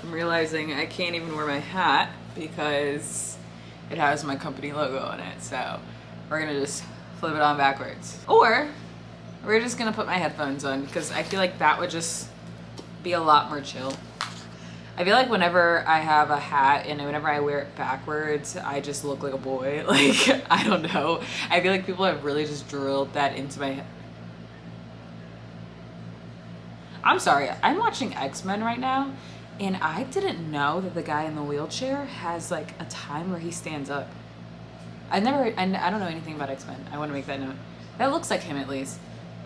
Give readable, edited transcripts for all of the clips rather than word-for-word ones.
I'm realizing I can't even wear my hat because it has my company logo on it. So we're gonna just flip it on backwards. Or we're just gonna put my headphones on because I feel like that would just be a lot more chill. I feel like whenever I have a hat and whenever I wear it backwards, I just look like a boy. Like, I don't know. I feel like people have really just drilled that into my head. I'm sorry, I'm watching X-Men right now, and I didn't know that the guy in the wheelchair has like a time where he stands up. I don't know anything about X-Men. I want to make that note. That looks like him at least.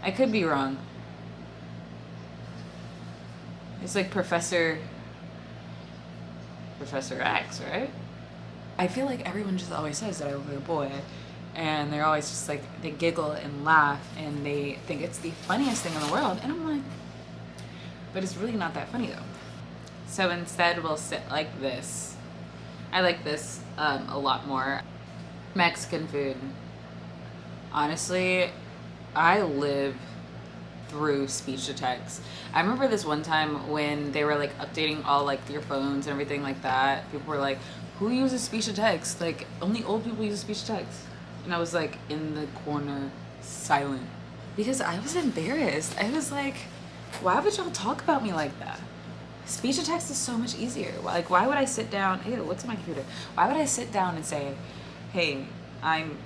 I could be wrong. It's like Professor X, right? I feel like everyone just always says that I look like a boy, and they're always just like, they giggle and laugh, and they think it's the funniest thing in the world, and I'm like, but it's really not that funny though. So instead we'll sit like this. I like this a lot more. Mexican food. Honestly, I live through speech to text. I remember this one time when they were like updating all like your phones and everything like that. People were like, who uses speech to text? Like, only old people use speech to text. And I was like in the corner, silent. Because I was embarrassed. I was like, why would y'all talk about me like that? Speech to text is so much easier. Like, why would I sit down? Ew, what's on my computer? Why would I sit down and say, hey, I'm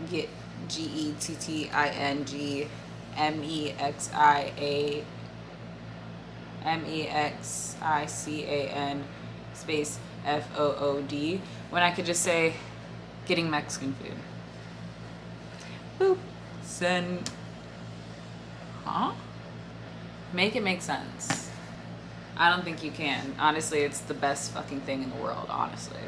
GETTINGMEXIAMEXICAN space FOOD when I could just say getting Mexican food. Boop. Send. Huh? Make it make sense. I don't think you can. Honestly, it's the best fucking thing in the world, honestly.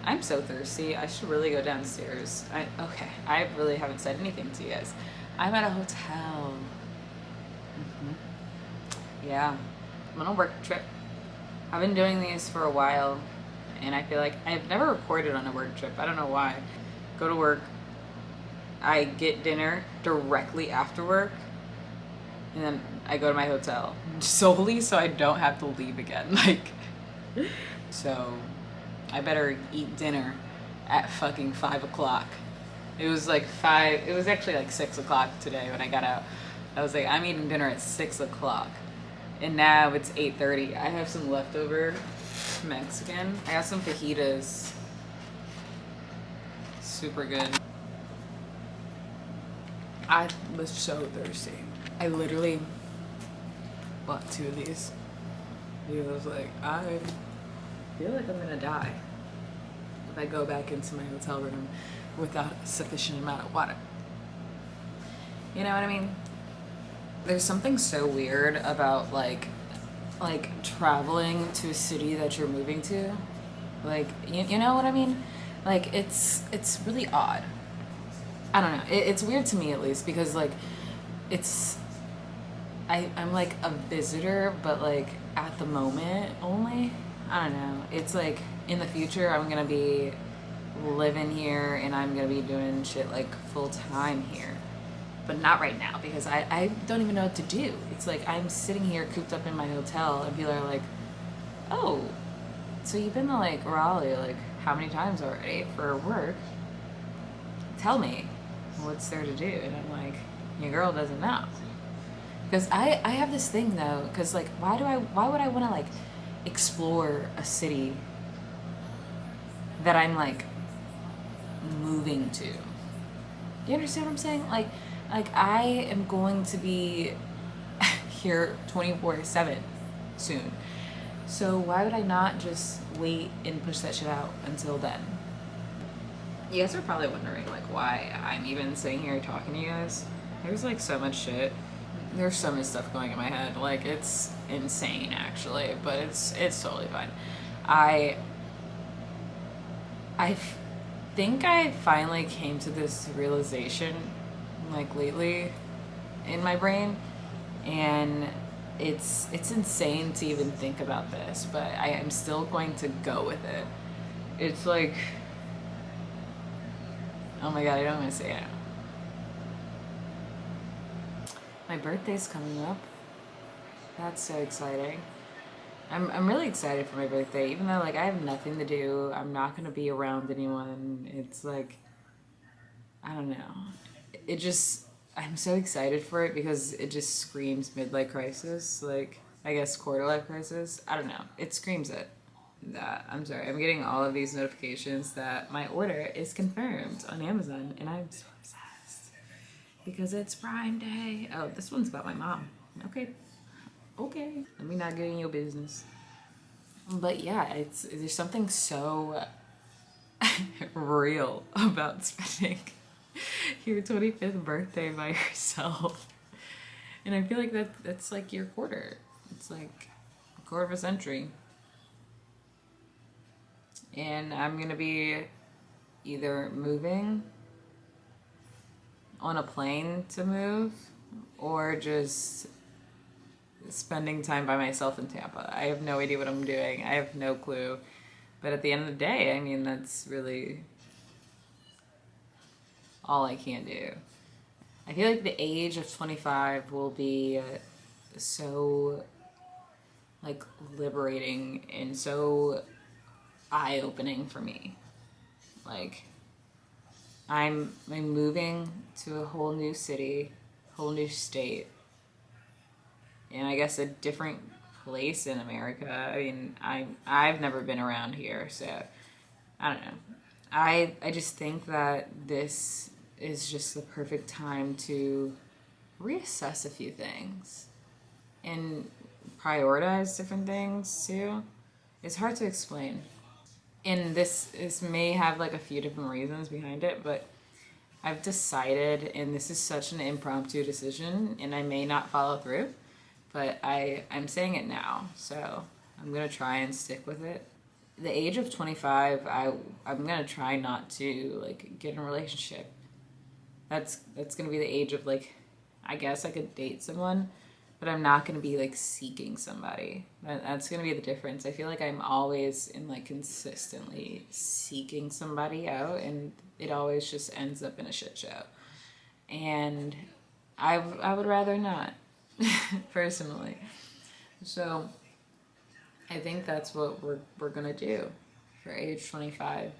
I'm so thirsty. I should really go downstairs. Okay, I really haven't said anything to you guys. I'm at a hotel. Yeah, I'm on a work trip. I've been doing these for a while, and I feel like I've never recorded on a work trip. I don't know why. Go to work. I get dinner directly after work, and then I go to my hotel solely so I don't have to leave again. Like, so I better eat dinner at fucking 5 o'clock. It was like 5, it was actually like 6 o'clock today when I got out. I was like, I'm eating dinner at 6 o'clock. And now it's 8:30. I have some leftover Mexican. I got some fajitas. Super good. I was so thirsty. I literally bought 2 of these. Because I was like, I feel like I'm gonna die if I go back into my hotel room without a sufficient amount of water. You know what I mean? There's something so weird about like traveling to a city that you're moving to. Like, you know what I mean? Like, it's really odd. I don't know. It's weird to me, at least, because like I'm like a visitor, but like at the moment only. I don't know. It's like in the future I'm gonna be living here and I'm gonna be doing shit like full time here. But not right now because I don't even know what to do. It's like I'm sitting here cooped up in my hotel and people are like, oh, so you've been to like Raleigh like how many times already for work? Tell me, what's there to do? And I'm like, your girl doesn't know. Because I have this thing though, because like why would I want to like explore a city that I'm like moving to? Do you understand what I'm saying? Like I am going to be here 24/7 soon. So why would I not just wait and push that shit out until then? You guys are probably wondering like why I'm even sitting here talking to you guys. There's like so much shit. There's so much stuff going in my head. Like it's insane actually, but it's totally fine. I think I finally came to this realization like lately in my brain, and it's insane to even think about this, but I am still going to go with it. It's like, oh my god, I don't want to say it. My birthday's coming up. That's so exciting. I'm really excited for my birthday, even though like I have nothing to do. I'm not gonna be around anyone. It's like I don't know. It just I'm so excited for it because it just screams midlife crisis. Like I guess quarter life crisis. I don't know. It screams it. That I'm sorry. I'm getting all of these notifications that my order is confirmed on Amazon, and I'm so obsessed because it's Prime Day. Oh, this one's about my mom. Okay, okay. Let me not get in your business. But yeah, it's there's something so real about spending your 25th birthday by yourself. And I feel like that's like your quarter. It's like a quarter of a century. And I'm gonna be either moving on a plane to move or just spending time by myself in Tampa. I have no idea what I'm doing. I have no clue. But at the end of the day, I mean, that's really all I can do. I feel like the age of 25 will be so like liberating and so eye-opening for me. Like I'm moving to a whole new city, whole new state, and I guess a different place in America. I mean, I've never been around here, so I don't know. I just think that this is just the perfect time to reassess a few things and prioritize different things too. It's hard to explain. And this may have like a few different reasons behind it, but I've decided, and this is such an impromptu decision, and I may not follow through, but I'm saying it now, so I'm gonna try and stick with it. The age of 25, I'm gonna try not to like get in a relationship. That's gonna be the age of like, I guess I could date someone, but I'm not gonna be like seeking somebody. That's gonna be the difference. I feel like I'm always in like consistently seeking somebody out, and it always just ends up in a shit show. And I would rather not, personally. So I think that's what we're gonna do for age 25.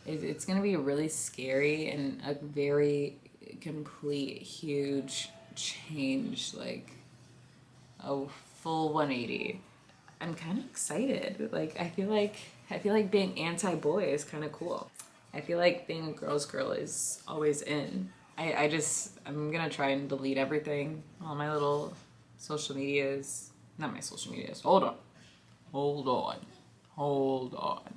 It's gonna be really scary and a very complete huge change, like a full 180. I'm kind of excited. Like I feel like being anti-boy is kind of cool. I feel like being a girl's girl is always in. I'm gonna try and delete everything, all my little social medias. Not my social medias. Hold on. Hold on. Hold on.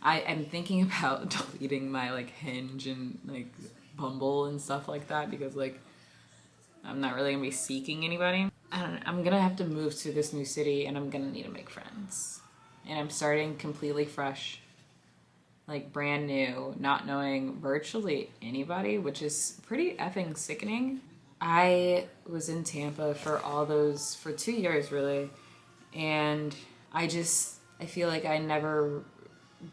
I'm thinking about deleting my like Hinge and like Bumble and stuff like that because like I'm not really gonna be seeking anybody. I don't know. I'm gonna have to move to this new city and I'm gonna need to make friends. And I'm starting completely fresh, like brand new, not knowing virtually anybody, which is pretty effing sickening. I was in Tampa for 2 years really, and I feel like I never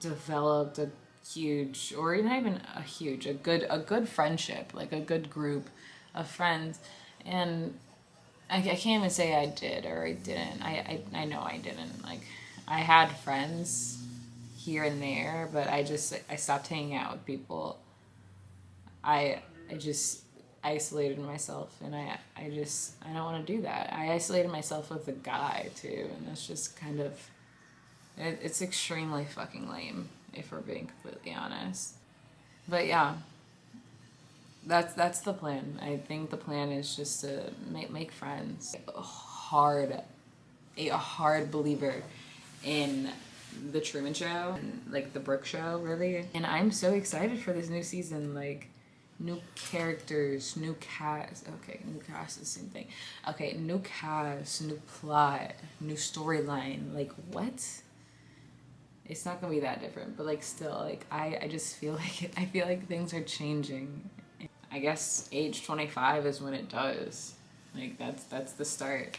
developed a huge, or not even a huge, a good friendship, like a good group of friends. And I can't even say I did or I didn't. I know I didn't. Like I had friends here and there, but I stopped hanging out with people. I just isolated myself, and I don't want to do that. I isolated myself with a guy too, and that's just kind of it's extremely fucking lame if we're being completely honest. But yeah, that's the plan. I think the plan is just to make friends. A hard believer in the Truman Show, and, like the Brooke Show, really. And I'm so excited for this new season. Like new characters, new cast. Okay, new cast is the same thing. Okay, new cast, new plot, new storyline. Like what? It's not gonna be that different, but like still, like I just feel like I feel like things are changing. I guess age 25 is when it does. Like that's the start.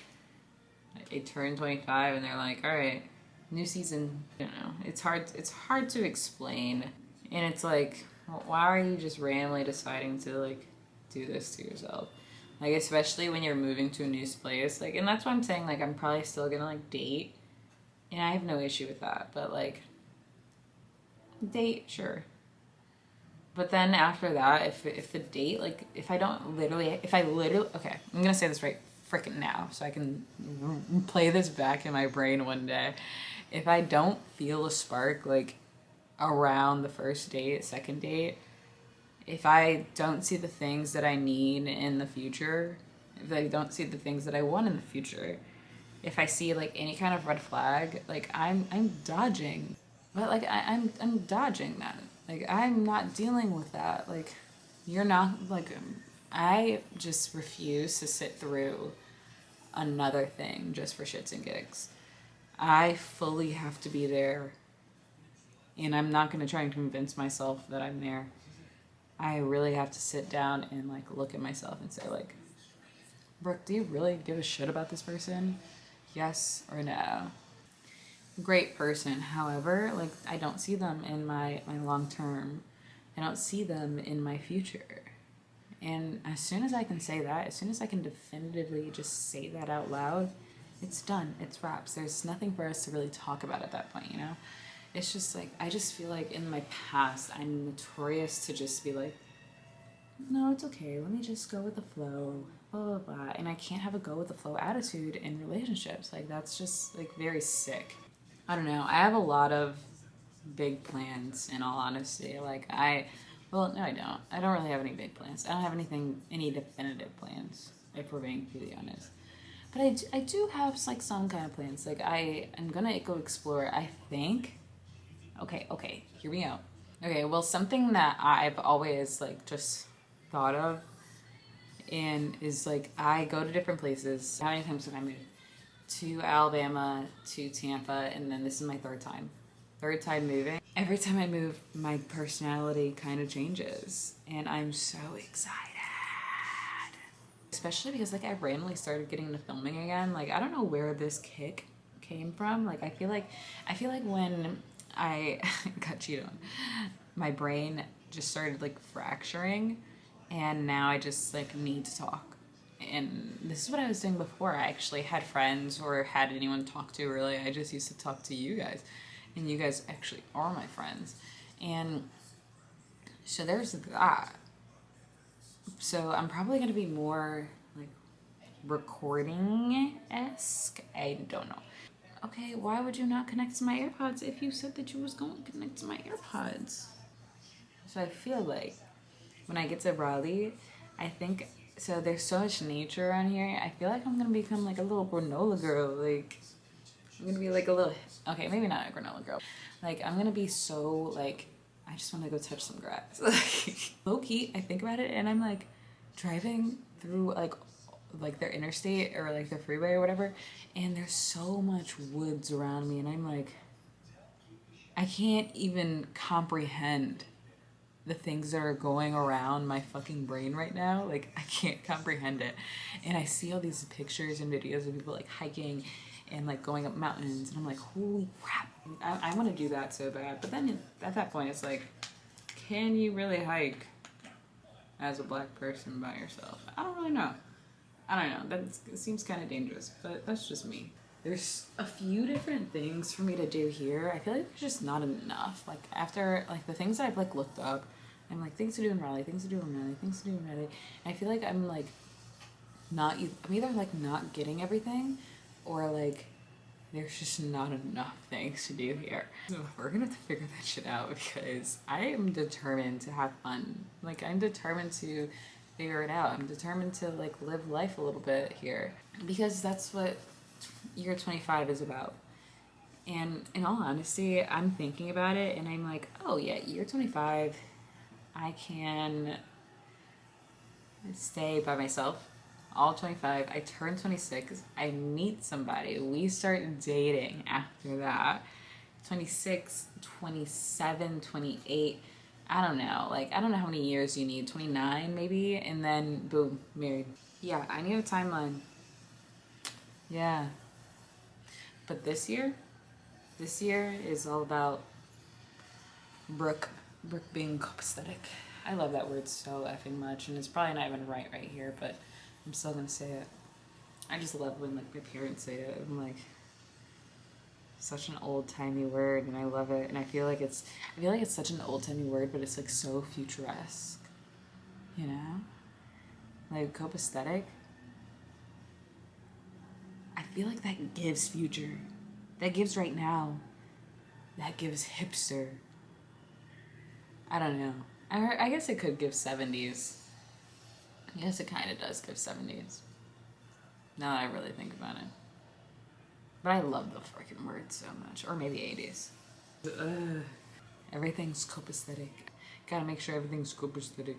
They turn 25 and they're like, all right, new season. I don't know. It's hard to explain, and it's like, why are you just randomly deciding to like do this to yourself? Like, especially when you're moving to a new place. Like, and that's why I'm saying, like, I'm probably still gonna, like, date. And I have no issue with that. But, like, date, sure. But then after that, if the date, like, if I literally, okay, I'm gonna say this right freaking now so I can play this back in my brain one day. If I don't feel a spark, like, around the first date, second date, if I don't see the things that I need in the future, if I don't see the things that I want in the future, if I see like any kind of red flag, like I'm dodging. But like I'm dodging that. Like I'm not dealing with that. Like you're not like I just refuse to sit through another thing just for shits and gigs. I fully have to be there. And I'm not going to try and convince myself that I'm there. I really have to sit down and like look at myself and say like, Brooke, do you really give a shit about this person? Yes or no? Great person. However, like I don't see them in my long term. I don't see them in my future. And as soon as I can say that, as soon as I can definitively just say that out loud, it's done. It's wraps. There's nothing for us to really talk about at that point, you know? It's just like, I just feel like in my past, I'm notorious to just be like, no, it's okay. Let me just go with the flow, blah, blah, blah. And I can't have a go with the flow attitude in relationships. Like, that's just, like, very sick. I don't know. I have a lot of big plans, in all honesty. Like, well, no, I don't. I don't really have any big plans. I don't have any definitive plans, if we're being completely honest. But I do have, like, some kind of plans. Like, I am gonna go explore, I think. Okay, hear me out. Okay, well, something that I've always, like, just thought of and is, like, I go to different places. How many times have I moved? To Alabama, to Tampa, and then this is my third time. Third time moving. Every time I move, my personality kind of changes, and I'm so excited. Especially because, like, I randomly started getting into filming again. Like, I don't know where this kick came from. Like, I feel like when I got cheated on, my brain just started like fracturing, and now I just like need to talk. And this is what I was doing before. I actually had friends or had anyone to talk to really. I just used to talk to you guys, and you guys actually are my friends. And so there's that. So I'm probably gonna be more like recording-esque. I don't know. Okay, why would you not connect to my AirPods if you said that you was going to connect to my AirPods? So I feel like when I get to Raleigh, I think, so there's so much nature around here. I feel like I'm gonna become like a little granola girl. Like, I'm gonna be like a little, okay, maybe not a granola girl. Like, I'm gonna be so like, I just wanna go touch some grass. Like, low key, I think about it and I'm like driving through like their interstate or like their freeway or whatever, and there's so much woods around me, and I'm like, I can't even comprehend the things that are going around my fucking brain right now. Like, I can't comprehend it. And I see all these pictures and videos of people like hiking and like going up mountains, and I'm like, holy crap, I want to do that so bad. But then at that point, it's like, can you really hike as a black person by yourself? I don't really know. I don't know, that seems kind of dangerous, but that's just me. There's a few different things for me to do here. I feel like there's just not enough. Like, after, like, the things that I've, like, looked up, I'm like, things to do in Raleigh, things to do in Raleigh, things to do in Raleigh. And I feel like I'm, like, I'm either, like, not getting everything, or, like, there's just not enough things to do here. So we're gonna have to figure that shit out, because I am determined to have fun. Like, I'm determined to figure it out. I'm determined to like live life a little bit here, because that's what year 25 is about. And in all honesty, I'm thinking about it and I'm like, oh yeah, year 25, I can stay by myself all 25. I turn 26, I meet somebody, we start dating after that. 26, 27, 28, I don't know. Like, I don't know how many years you need. 29 maybe, and then boom, married. Yeah, I need a timeline. Yeah. But this year is all about Brooke being copacetic. I love that word so effing much, and it's probably not even right here, but I'm still gonna say it. I just love when like my parents say it. I'm like, such an old-timey word, and I love it. And I feel like it's such an old-timey word, but it's like so futuresque, you know? Like copacetic. I feel like that gives future. That gives right now. That gives hipster. I don't know. I guess it could give 70s. I guess it kind of does give 70s. Now that I really think about it. But I love the freaking word so much. Or maybe 80s. Everything's copacetic. Gotta make sure everything's copacetic.